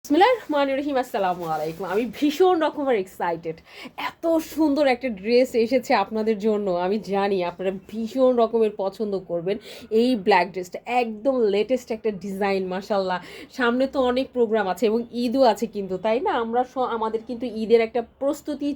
বিসমিল্লাহির রহমানির রহিম। আসসালামু আলাইকুম। আমি ভীষণ রকমের এক্সাইটেড। এত সুন্দর একটা ড্রেস এসেছে আপনাদের জন্য। আমি জানি আপনারা ভীষণ রকমের পছন্দ করবেন এই ব্ল্যাক ড্রেসটা। একদম লেটেস্ট একটা ডিজাইন, মাশাল্লাহ। সামনে তো অনেক প্রোগ্রাম আছে এবং ঈদও আছে কিন্তু, তাই না? আমরা আমাদের কিন্তু ঈদের একটা প্রস্তুতি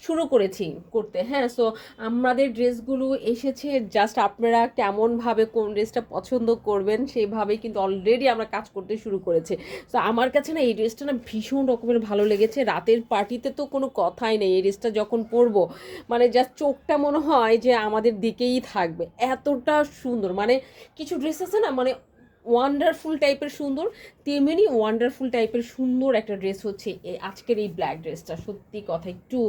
শুরু করেছি করতে, হ্যাঁ। সো আমাদের ড্রেসগুলো এসেছে, জাস্ট আপনারা কেমনভাবে কোন ড্রেসটা পছন্দ করবেন সেইভাবেই কিন্তু অলরেডি আমরা কাজ করতে শুরু করেছি। তো আমার কাছে না এই ড্রেসটা না ভীষণ রকমের ভালো লেগেছে। রাতের পার্টিতে তো কোনো কথাই নেই, এই ড্রেসটা যখন পরবো মানে জাস্ট চোখটা মনে হয় যে আমাদের দিকেই থাকবে, এতটা সুন্দর। মানে কিছু ড্রেস আছে না, মানে ওয়ান্ডারফুল টাইপের সুন্দর, তেমনি ওয়ান্ডারফুল টাইপের সুন্দর একটা ড্রেস হচ্ছে আজকের এই ব্ল্যাক ড্রেসটা। সত্যি কথা একটু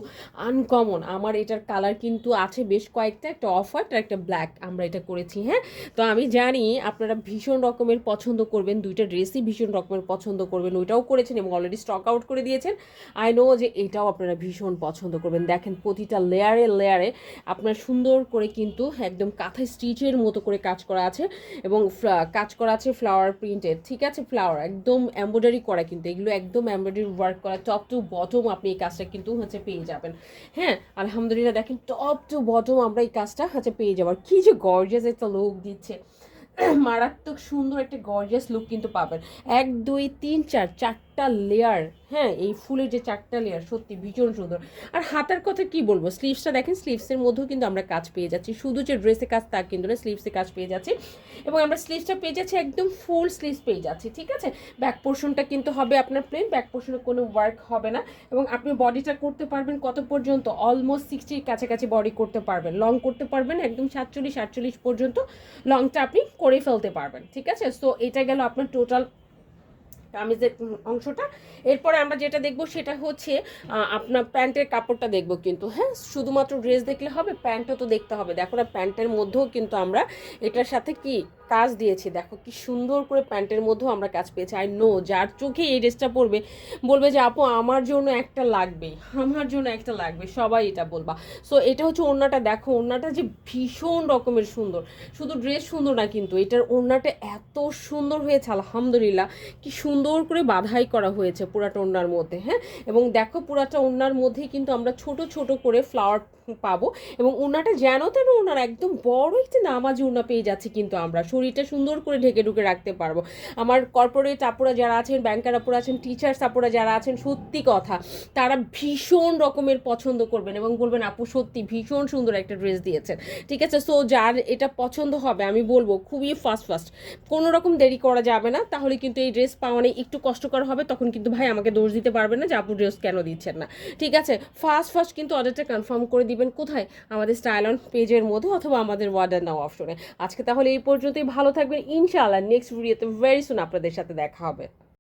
আনকমন। আমার এটার কালার কিন্তু আছে বেশ কয়েকটা, একটা অফ হোয়াইট আর একটা ব্ল্যাক আমরা এটা করেছি, হ্যাঁ। তো আমি জানি আপনারা ভীষণ রকমের পছন্দ করবেন, দুইটা ড্রেসই ভীষণ রকমের পছন্দ করবেন। ওইটাও করেছেন এবং অলরেডি স্টক আউট করে দিয়েছেন। আই নো যে এটাও আপনারা ভীষণ পছন্দ করবেন। দেখেন প্রতিটা লেয়ারে লেয়ারে আপনার সুন্দর করে কিন্তু একদম কাঁথা স্টিচের মতো করে কাজ করা আছে এবং কাজ করা আছে ফ্লাওয়ার প্রিন্টেড, ঠিক আছে। ফ্লাওয়ার একদম এমব্রয়ডারি করা, কিন্তু এগুলো একদম এমব্রয়ডারি ওয়ার্ক করা। টপ টু বটম আপনি এই কাজটা কিন্তু পেয়ে যাবেন, হ্যাঁ। আলহামদুলিল্লাহ, দেখেন টপ টু বটম আমরা এই কাজটা পেয়ে যাবো। আর কি যে গর্জিয়াস একটা লুক দিচ্ছে, মারাত্মক সুন্দর একটা গর্জিয়াস লুক কিন্তু পাবেন। 1 2 3 4 চারটা লেয়ার, হ্যাঁ। এই ফুলের যে চারটা লেয়ার সত্যি ভীষণ সুন্দর। আর হাতার কথা কি বলবো, স্লিভসটা দেখেন, স্লিভসের মধ্যেও কিন্তু আমরা কাজ পেয়ে যাচ্ছি। শুধু যে ড্রেসে কাজ তা কিন্তু না, স্লিভসে কাজ পেয়ে যাচ্ছি এবং আমরা স্লিভসটা পেয়ে যাচ্ছি একদম ফুল স্লিভস পেয়ে যাচ্ছি, ঠিক আছে। ব্যাক পোর্শনটা কিন্তু হবে আপনার প্লেন, ব্যাক পোর্শনে কোনো ওয়ার্ক হবে না এবং আপনি বডিটা করতে পারবেন কত পর্যন্ত, অলমোস্ট 60 কাছাকাছি বডি করতে পারবেন, লং করতে পারবেন একদম 47 48 পর্যন্ত লংটা আপনি করে ফেলতে পারবেন, ঠিক আছে। সো এটা গেল আপনার টোটাল কামিজের অংশটা। এরপরে আমরা যেটা দেখব সেটা হচ্ছে আপনার প্যান্টের কাপড়টা দেখব কিন্তু, হ্যাঁ। শুধুমাত্র ড্রেস দেখলে হবে, প্যান্টও তো দেখতে হবে। দেখো না, প্যান্টের মধ্যেও কিন্তু আমরা এটার সাথে কি কাজ দিয়েছি, দেখো কি সুন্দর করে প্যান্টের মধ্যেও আমরা কাজ পেয়েছি। আই নো যার চোখে এই ড্রেসটা পরবে বলবে যে আপু আমার জন্য একটা লাগবে, আমার জন্য একটা লাগবে, সবাই এটা বলবা। সো এটা হচ্ছে ওড়নাটা, দেখো ওড়নাটা যে ভীষণ রকমের সুন্দর। শুধু ড্রেস সুন্দর না, কিন্তু এটার ওড়নাটা এত সুন্দর হয়েছে, আলহামদুলিল্লাহ। কি সুন্দর করে বাঁধাই করা হয়েছে পুরাটা ওড়নার মধ্যে, হ্যাঁ। এবং দেখো পুরাটা ওড়নার মধ্যেই কিন্তু আমরা ছোট ছোট করে ফ্লাওয়ার পাবো এবং ওড়নাটা যেন তেন ওড়নার একদম বড় একটা নামাজি ওড়না পেয়ে যাচ্ছে, কিন্তু আমরা শরীরটা সুন্দর করে ঢেকে ঢুকে রাখতে পারবো। আমার কর্পোরেট আপুরা যারা আছেন, ব্যাংকার আপুরা আছেন, টিচার্স আপুরা যারা আছেন, সত্যি কথা তারা ভীষণ রকমের পছন্দ করবেন এবং বলবেন আপু সত্যি ভীষণ সুন্দর একটা ড্রেস দিয়েছেন, ঠিক আছে। সো যার এটা পছন্দ হবে আমি বলবো খুবই ফাস্ট কোনো রকম দেরি করা যাবে না, তাহলে কিন্তু এই ড্রেস পাওয়া নেই একটু কষ্টকর হবে। তখন কিন্তু ভাই আমাকে দোষ দিতে পারবেন না যে আপু ড্রেস কেন দিচ্ছেন না, ঠিক আছে। ফার্স্ট কিন্তু অর্ডারটা কনফার্ম করে দিবেন কোথায়, আমাদের স্টাইল অন পেজের মধ্যে অথবা আমাদের অর্ডার নাও অপশনে। আজকে তাহলে এই পর্যন্তই, ভালো থাকবেন ইনশাআল্লাহ। নেক্সট ভিডিওতে ভেরি সুন আপনাদের সাথে দেখা হবে।